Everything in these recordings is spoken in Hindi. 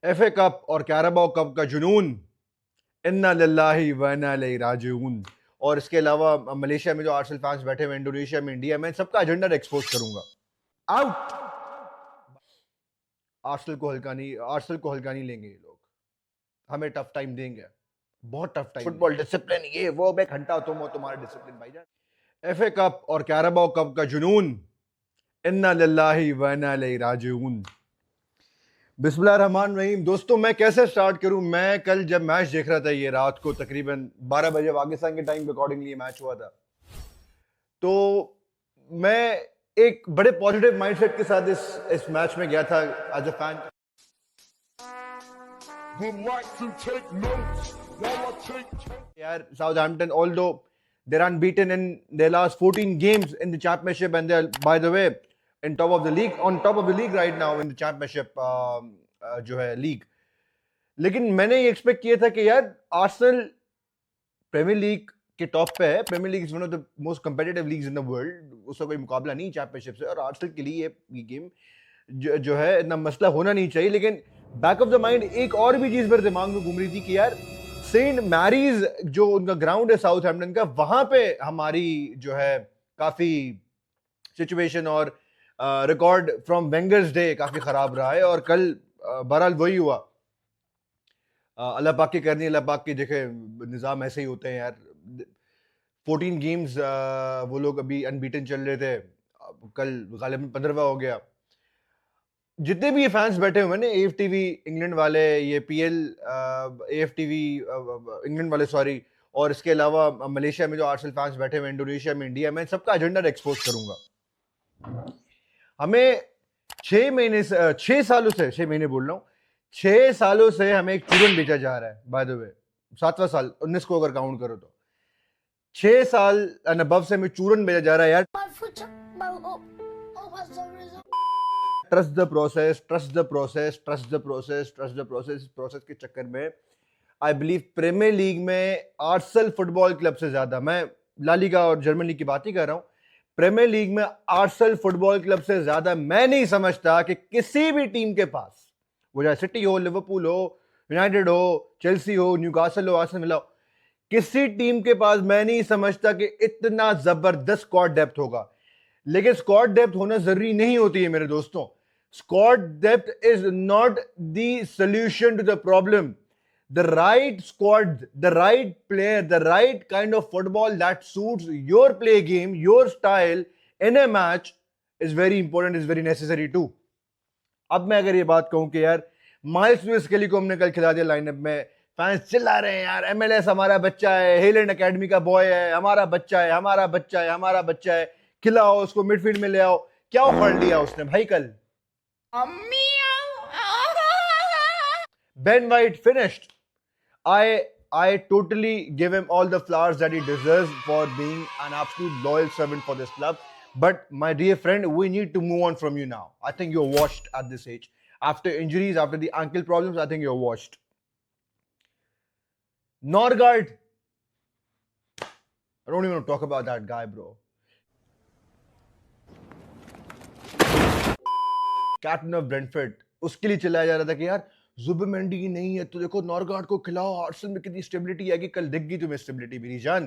एफए कप और कैराबाओ कप का जुनून, इन्ना लिल्लाहि व इन्ना इलैहि राजिऊन। और इसके अलावा मलेशिया में जो आर्सेनल फैंस बैठे हुए, इंडोनेशिया में, इंडिया में, सबका एजेंडा एक्सपोज करूंगा। आउट। आर्सेनल को हल्का नहीं लेंगे ये लोग, हमें टफ टाइम देंगे, बहुत टफ टाइम। फुटबॉल डिसिप्लिन ये वो, मैं घंटा तुम हो तुम्हारे डिसिप्लिन भाईजान। एफए कप और कैराबाओ कप का जुनून, इन्ना लिल्लाहि व इन्ना इलैहि राजिऊन। बिस्मिल्लाहिर्रहमानिर्रहीम। दोस्तों, मैं कैसे स्टार्ट करूं? मैं कल जब मैच देख रहा था, ये रात को तकरीबन 12 बजे पाकिस्तान के टाइम के अकॉर्डिंगली मैच हुआ था, तो मैं एक बड़े पॉजिटिव माइंडसेट के साथ इस मैच में गया था एज अ फैन। यार, Southampton, although they're unbeaten in their last 14 games in the championship, and they're, by the way, in top of the league, on top of the league right now in the championship, जो है लीग। लेकिन मैंने ये एक्सपेक्ट किया था कि यार आर्सेनल प्रीमियर लीग के टॉप पे है। Premier League is one of the most competitive leagues in the world, उसका कोई मुकाबला नहीं चैंपियनशिप से, और आर्सेनल के लिए ये गेम जो है इतना मसला होना नहीं चाहिए। लेकिन बैक ऑफ द माइंड एक और भी चीज मेरे दिमाग में घूम रही थी कि यार सेंट मैरीज जो उनका ग्राउंड है साउथहैम्पटन का, वहां पे हमारी जो है काफी सिचुएशन और रिकॉर्ड फ्रॉम वेंगर्स डे काफी खराब रहा है। और कल बहरहाल वही हुआ। अल्लाह पाक की करनी, अल्लाह पाक की देखे, निज़ाम ऐसे ही होते हैं यार। 14 गेम्स वो लोग अभी अनबीटन चल रहे थे, कल गालिबन 15वां हो गया। जितने भी ये फैंस बैठे हुए हैं, एफ टीवी इंग्लैंड वाले, ये पीएल एफ टीवी इंग्लैंड वाले, सॉरी, और इसके अलावा मलेशिया में जो आर्सेनल फैंस बैठे हुए हैं, इंडोनेशिया में, इंडिया में, सबका एजेंडा एक्सपोज करूंगा। हमें 6 महीने बोल रहा हूँ, 6 सालों से हमें एक चूरन बेचा जा रहा है। बाय द वे 7वां साल, 19 को अगर काउंट करो तो 6 साल एंड अबव से हमें चूरन बेचा जा रहा है यार। Trust the process, trust the process, trust the process, trust the process. Process के चक्कर में आई बिलीव प्रीमियर लीग में आर्सेनल फुटबॉल क्लब से ज्यादा, मैं ला लीगा और जर्मन लीग की बात ही कर रहा हूं, प्रीमियर लीग में आर्सेनल फुटबॉल क्लब से ज्यादा मैं नहीं समझता कि किसी भी टीम के पास, वो चाहे सिटी हो, लिवरपूल हो, यूनाइटेड हो, चेल्सी हो, न्यूकासल हो, आर्सेनल विला हो, किसी टीम के पास मैं नहीं समझता कि इतना जबरदस्त स्क्वाड डेप्थ होगा। लेकिन स्क्वाड डेप्थ होना जरूरी नहीं होती है मेरे दोस्तों। Squad depth is not the solution to the problem. The right squad, the right player, the right kind of football that suits your play game, your style in a match is very important, is very necessary too. अब मैं अगर ये बात कहूं कि यार माइल्स लुइस केली को हमने कल खिला दिया लाइनअप में, फैंस चिल्ला रहे हैं यार एमएलएस हमारा बच्चा है, हेलैंड एकेडमी का बॉय है, हमारा बच्चा है, हमारा बच्चा है, हमारा बच्चा है, खिलाओ उसको, मिडफील्ड में ले आओ। क्या उखड़ लिया उसने भाई कल? Ben white finished. I totally give him all the flowers that he deserves for being an absolute loyal servant for this club. But my dear friend, we need to move on from you now. I think you're washed at this age. After injuries, after the ankle problems, I think you're washed. Norgard. I don't even want to talk about that guy, bro. Captain of Brentford. उसके लिए चिल्लाया जा रहा था कि यार जुबिमेंडी की नहीं है तो देखो नॉर्गार्ड को खिलाओ, आर्सेनल में कितनी स्टेबिलिटी है। कि कल दिख गई तुम्हें स्टेबिलिटी मेरी जान,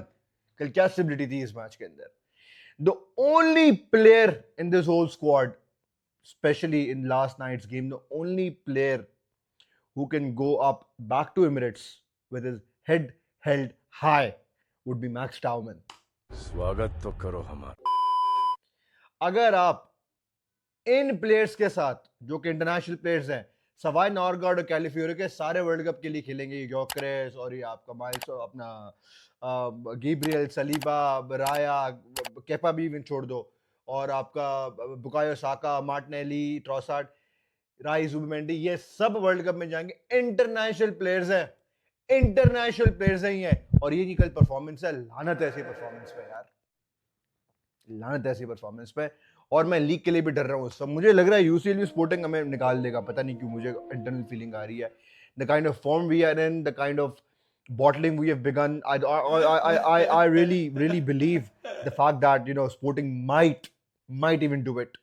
कल क्या स्टेबिलिटी थी इस मैच के अंदर। The only player in this whole squad, especially in last night's game, the only player who can go up back to Emirates with his head held high would be Max Tauman. स्वागत तो करो हमारा। अगर आप इन प्लेयर्स के साथ जो कि इंटरनेशनल प्लेयर्स हैं, सवाई नॉर्गार्ड और कैलिफियोरे के, सारे वर्ल्ड कप के लिए खेलेंगे, योकरेस और ये आपका माइल्स, अपना गैब्रियल, सलीबा, राया, केपा भी इवन छोड़ दो, और आपका Bukayo Saka, Martinelli, Trossard, rice, Zubimendi, ये सब वर्ल्ड कप में जाएंगे। इंटरनेशनल प्लेयर्स हैं, इंटरनेशनल प्लेयर्स ही हैं। और ये कल परफॉर्मेंस है, लानत ऐसी परफॉर्मेंस पे यार, लानत ऐसी परफॉर्मेंस पे। और मैं लीग के लिए भी डर रहा हूँ सब। मुझे लग रहा है यूसीएल भी स्पोर्टिंग हमें निकाल देगा, पता नहीं क्यों, मुझे इंटरनल फीलिंग आ रही है। The kind of form we are in, the kind of bottling we have begun, I really believe the fact that Sporting might even do it,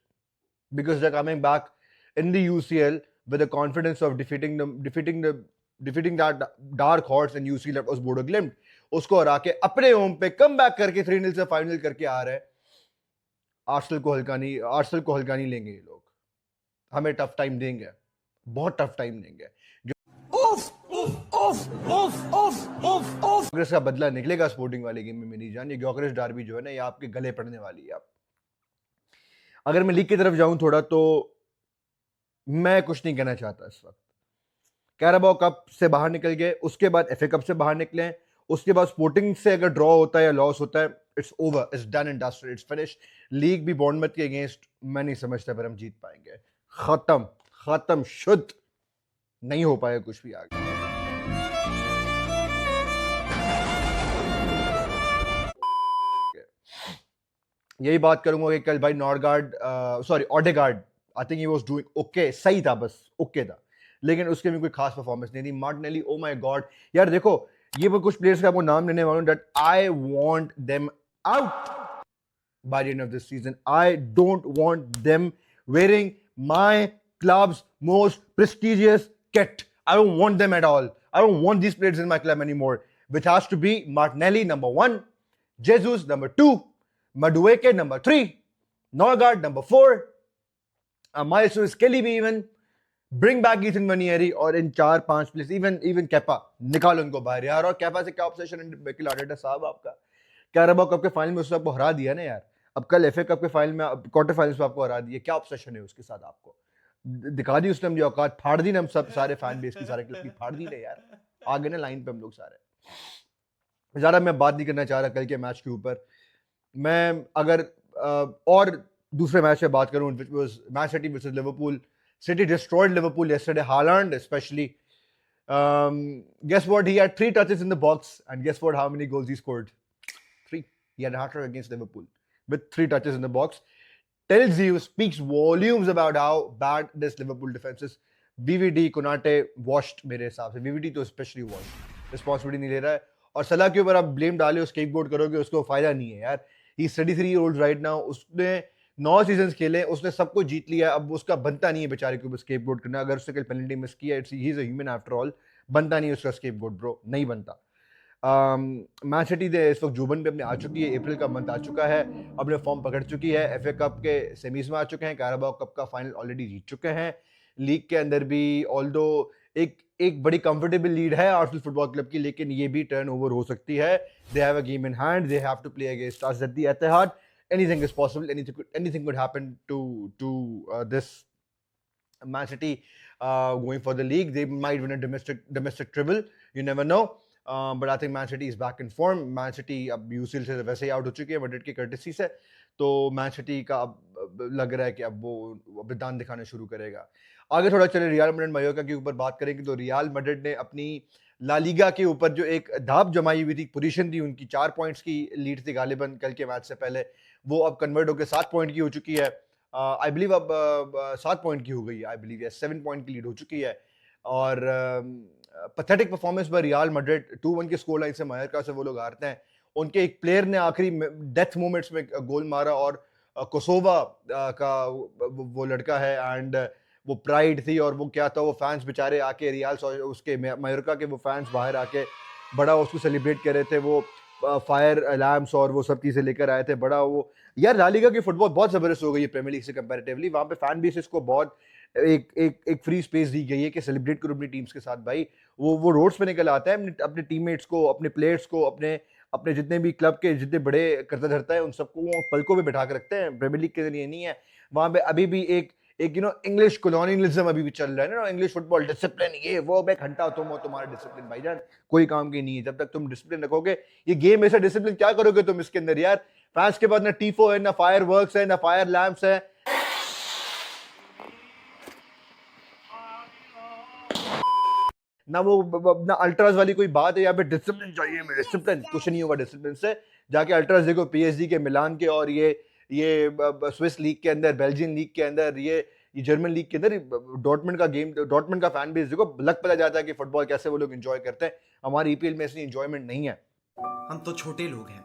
because they're coming back in the UCL with the confidence of defeating that dark horse and UC that was Bodo Glimt. उसको हरा के अपने होम पे कम बैक करके 3-0 से फाइनल करके आ रहे हैं. आर्सेनल को हल्का नहीं लेंगे ये लोग. हमें टफ टाइम देंगे, बहुत टफ टाइम देंगे. ग्योकरेस का बदला निकलेगा स्पोर्टिंग वाले गेम में मेरी जान. ये ग्योकरेस डार्बी जो है ना, ये आपके गले पड़ने वाली है. आप अगर मैं लीग की तरफ जाऊं थोड़ा, तो मैं कुछ नहीं कहना चाहता इस वक्त. कैराबाओ कप से बाहर निकल गए, उसके बाद एफए कप से बाहर निकले, उसके बाद स्पोर्टिंग से अगर ड्रॉ होता है या लॉस होता है, it's over, it's done and dusted, it's finish. League भी बॉर्नमथ के अगेंस्ट मैं नहीं समझता पर हम जीत पाएंगे. खत्म शुद्ध नहीं हो पाएगा कुछ भी आगे. यही बात करूंगा कि कल भाई Odegaard, I think he was doing okay, सही था, बस ओके था, लेकिन उसके में कोई खास परफॉर्मेंस नहीं थी. मार्टिनेली, ओ माय गॉड यार, देखो ये वो कुछ प्लेयर्स का आपको नाम लेने वाला हूं that I want them out by the end of this season. I don't want them wearing my club's most prestigious kit. I don't want them at all. I don't want these players in my club anymore. Which has to be Martinelli number 1, Jesus number 2, Madueke number 3, Norgard number 4, Miles Lewis Kelly भी even. Bring back Ethan Vanieri, और इन 4-5 प्लेयर्स, even Kepa, निकालो उनको बाहर यार. और Kepa से क्या ऑब्सेशन है मिकेल आर्टेटा साहब आपका? कैराबाओ कप के फाइनल में उसने आपको हरा दिया ना यार. अब कल एफए कप के फाइनल में, क्वार्टर फाइनल्स में आपको हरा दिया. क्या ऑब्सेशन है उसके साथ? आपको दिखा दी उसने, मुझे औकात, फाड़ दी ना हम सब सारे फैन बेस की, सारे क्लब की फाड़ दी ना यार. आगे ना लाइन पे हम लोग सारे. ज़्यादा मैं बात नहीं करना चाह रहा कल के मैच के ऊपर. मैं अगर और दूसरे मैच से बात करूं, which was Man City versus Liverpool. City destroyed Liverpool yesterday. Haaland especially. Guess what? He had 3 touches in the box, and guess what? How many goals he scored? 3. He had a hat-trick against Liverpool with 3 touches in the box. Tells you, speaks volumes about how bad this Liverpool defense is. VVD, Konate washed मेरे हिसाब से. VVD तो especially washed. Responsibility नहीं ले रहा है, और सलाह के ऊपर आप ब्लेम डाले, स्केपगोट करोगे, उसको फायदा नहीं है यार. He's 33 years old right now. उसने 9 सीजन खेले, उसने सब कुछ जीत लिया. अब उसका बनता नहीं है बेचारे के ऊपर स्केपगोट करना. अगर उसने कल पेनल्टी मिस किया, he is a human after all. बनता नहीं है उसका स्केपगोट ब्रो, नहीं बनता. मैन सिटी इस वक्त जोबन पे अपने आ चुकी है. अप्रैल का मंथ आ चुका है, अपने फॉर्म पकड़ चुकी है. एफए कप के सेमीज में आ चुके हैं. कैराबाओ कप का फाइनल ऑलरेडी जीत चुके हैं. लीग के अंदर भी ऑल्दो एक बड़ी कंफर्टेबल लीड है आर्सेनल फुटबॉल क्लब की, लेकिन ये भी टर्न ओवर हो सकती है. They have a game in hand, they have to play against us at the Etihad. Anything is possible. Anything could happen to this Man City going for the league. They might win a domestic treble. You never know. But I think Man City is back in form. Man City अब UCL से वैसे ही आउट हो चुकी है मैड्रिड की कर्टेसी से. तो Man City का अब लग रहा है कि अब वो दान दिखाना शुरू करेगा. आगे थोड़ा चले रियल मैड्रिड मायोर्का के ऊपर बात करेंगे. तो रियल मैड्रिड ने अपनी ला लीगा के ऊपर जो एक धाप जमाई हुई थी, पोजीशन थी उनकी, 4 पॉइंट्स की लीड थी गालिबन कल के मैच से पहले, वो अब कन्वर्ट होकर 7 पॉइंट की हो चुकी है. आई बिलीव अब 7 पॉइंट की हो गई है. आई बिलीव 7 पॉइंट की लीड हो चुकी है. और पैथेटिक परफॉर्मेंस पर रियल मैड्रिड 2-1 की स्कोर लाइन से मायोर्का से वो लोग हारते हैं. उनके एक प्लेयर ने आखिरी डेथ मोमेंट्स में गोल मारा, और कोसोवा का वो लड़का है, एंड वो प्राइड थी, और वो क्या था, वो फैंस बेचारे आके रियल उसके मायोर्का के वो फैंस बाहर आके बड़ा उसको सेलिब्रेट कर रहे थे. वो फायर अलार्म्स और वो सब चीज़ें लेकर आए थे. बड़ा वो यार, ला लीगा की फुटबॉल बहुत ज़बरदस्त हो गई है प्रीमियर लीग से कंपैरेटिवली. वहाँ पे फैन बेसिस को बहुत एक फ्री स्पेस दी गई है कि सेलिब्रेट करो अपनी टीम्स के साथ. भाई वो रोड्स पे निकल आता है, अपने टीममेट्स को, अपने प्लेयर्स को, अपने जितने भी क्लब के जितने बड़े करता धरता है, उन सबको वो पलकों पे बैठा कर रखते हैं. प्रीमियर लीग के जरिए नहीं है. वहाँ पे अभी भी एक इंग्लिश कॉलोनियलिज्म अभी भी चल रहा है ना. इंग्लिश फुटबॉल डिसिप्लिन, ये वो, मैं घंटा तुम हो, तुम्हारा डिसिप्लिन भाईजान कोई काम की नहीं है. जब तक तुम डिसिप्लिन रखोगे, ये गेम ऐसा डिसिप्लिन क्या करोगे तुम इसके अंदर यार? फैंस के बाद ना टीफो है, ना फायर वर्क्स है, ना फायर लैंप्स है, ना वो ना अल्ट्रास वाली कोई बात है. यहाँ पे डिसिप्लिन चाहिए, मैं डिसिप्लिन, कुछ नहीं होगा डिसिप्लिन से. जाके अल्ट्रास देखो पीएसजी के, मिलान के, और ये स्विस लीग के अंदर, बेल्जियन लीग के अंदर, ये जर्मन लीग के अंदर डॉर्टमंड का गेम, डॉर्टमंड का फैन बेस देखो, लग पता जाता है कि फुटबॉल कैसे वो लोग एंजॉय करते हैं. हमारे ईपीएल में ऐसी एंजॉयमेंट नहीं है. हम तो छोटे लोग हैं.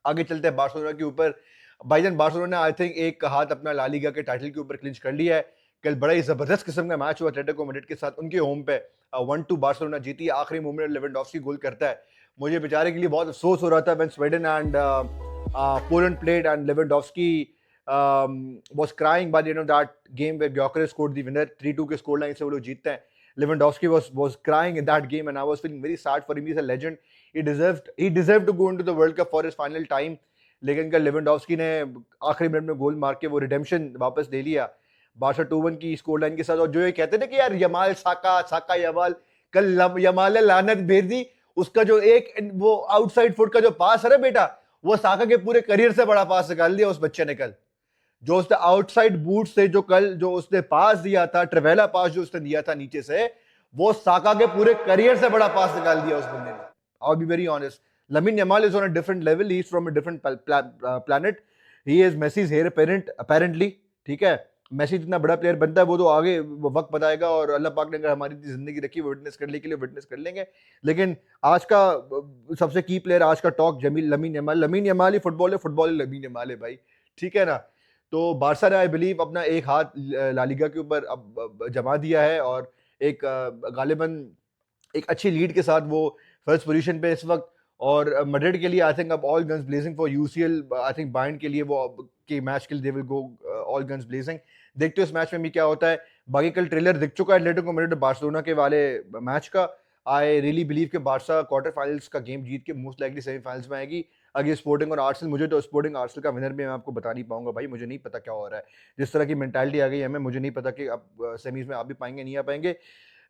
आगे चलते हैं बार्सिलोना के ऊपर. भाईजान बार्सिलोना ने आई थिंक एक हाथ अपना ला लीगा के टाइटल के ऊपर क्लिंच कर लिया है. कल बड़ा ही जबरदस्त किस्म का मैच हुआ एटलेटिको मैड्रिड के साथ उनके होम पे। 1-2 बार्सिलोना जीती, आखिरी मोमेंट में लेवेंडोव्स्की गोल करता है। मुझे बेचारे के लिए बहुत अफसोस हो रहा था when Sweden and Poland played and Lewandowski was crying by the end of that game where Gyökeres scored the winner 3-2 के स्कोर लाइन से वो लोग जीतते हैं। Lewandowski was crying in that game and I was feeling very sad for him. He's a legend. He deserved to go into the World Cup for his final time. लेकिन कल लेवेंडोव्स्की ने आखिरी मिनट में गोल मार के वो रिडेम्पशन वापस ले लिया बारसा 2-1 की स्कोर लाइन के साथ। और जो ये कहते हैं ना कि यार यमाल साका यमाल, कल यमाल ने लानत भेज दी। उसका जो एक वो आउटसाइड फुट का जो पास है ना बेटा, वो साका के पूरे करियर से बड़ा पास निकाल दिया उस बच्चे ने कल। जो उसने आउटसाइड बूट से जो कल जो उसने पास दिया था, ट्रेवेला पास जो उसने दिया था नीचे से, वो साका के पूरे करियर से बड़ा पास निकाल दिया उस बंदे ने। I will be very honest, Lamine Yamal is on a different level. He's from a different planet. He is Messi's heir apparent apparently. ठीक है, मेसी जितना बड़ा प्लेयर बनता है वो तो आगे वो वक्त बताएगा, और अल्लाह पाक ने अगर हमारी जिंदगी रखी वो विटनेस करने के लिए विटनेस कर लेंगे। लेकिन आज का सबसे की प्लेयर, आज का टॉक लमीन यमाल ही फुटबॉल है, फुटबॉल ही लमीन यमाल है भाई, ठीक है ना। तो बारसा ने आई बिलीव अपना एक हाथ ला लीगा के ऊपर अब जमा दिया है, और एक गालिबन एक अच्छी लीड के साथ वो फर्स्ट पोजीशन पे इस वक्त। और मैड्रिड के लिए आई थिंक अब all guns blazing for UCL. I think Bayern के लिए वो के मैच के लिए they will go all guns blazing. देखते हो इस मैच में भी क्या होता है। बाकी कल ट्रेलर दिख चुका है एटलेटिको मैड्रिड और बार्सिलोना के वाले मैच का। आई रियली बिलीव कि बारसा क्वार्टर फाइनल्स का गेम जीत के मोस्ट लाइकली सेमीफाइनल्स में आएगी अगेंस्ट स्पोर्टिंग और आर्सेनल। मुझे तो स्पोर्टिंग आर्सेनल का विनर भी मैं आपको बता नहीं पाऊंगा भाई, मुझे नहीं पता क्या हो रहा है। जिस तरह की मेंटालिटी आ गई है हमें, मुझे नहीं पता कि अब सेमीज में आप भी पाएंगे नहीं आ पाएंगे।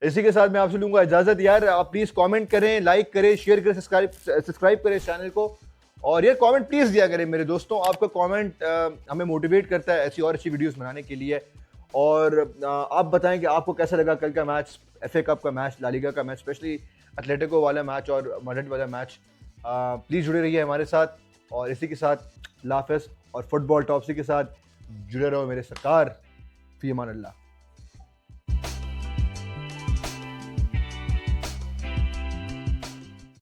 इसी के साथ मैं आपसे लूंगा इजाजत यार। आप प्लीज कमेंट करें, लाइक करें, शेयर करें, सब्सक्राइब करें इस चैनल को। और यार कमेंट प्लीज दिया करें मेरे दोस्तों, आपका कमेंट हमें मोटिवेट करता है ऐसी और अच्छी वीडियोस बनाने के लिए। और आप बताएं कि आपको कैसा लगा कल का मैच, एफए कप का मैच, ला लीगा का मैच, स्पेशली एटलेटिको वाला मैच और मैड्रिड वाला मैच। प्लीज जुड़े रहिए हमारे साथ, और इसी के साथ लाफिज और फुटबॉल टॉपसी के साथ जुड़े रहो मेरे सरकार। फी अमान अल्लाह।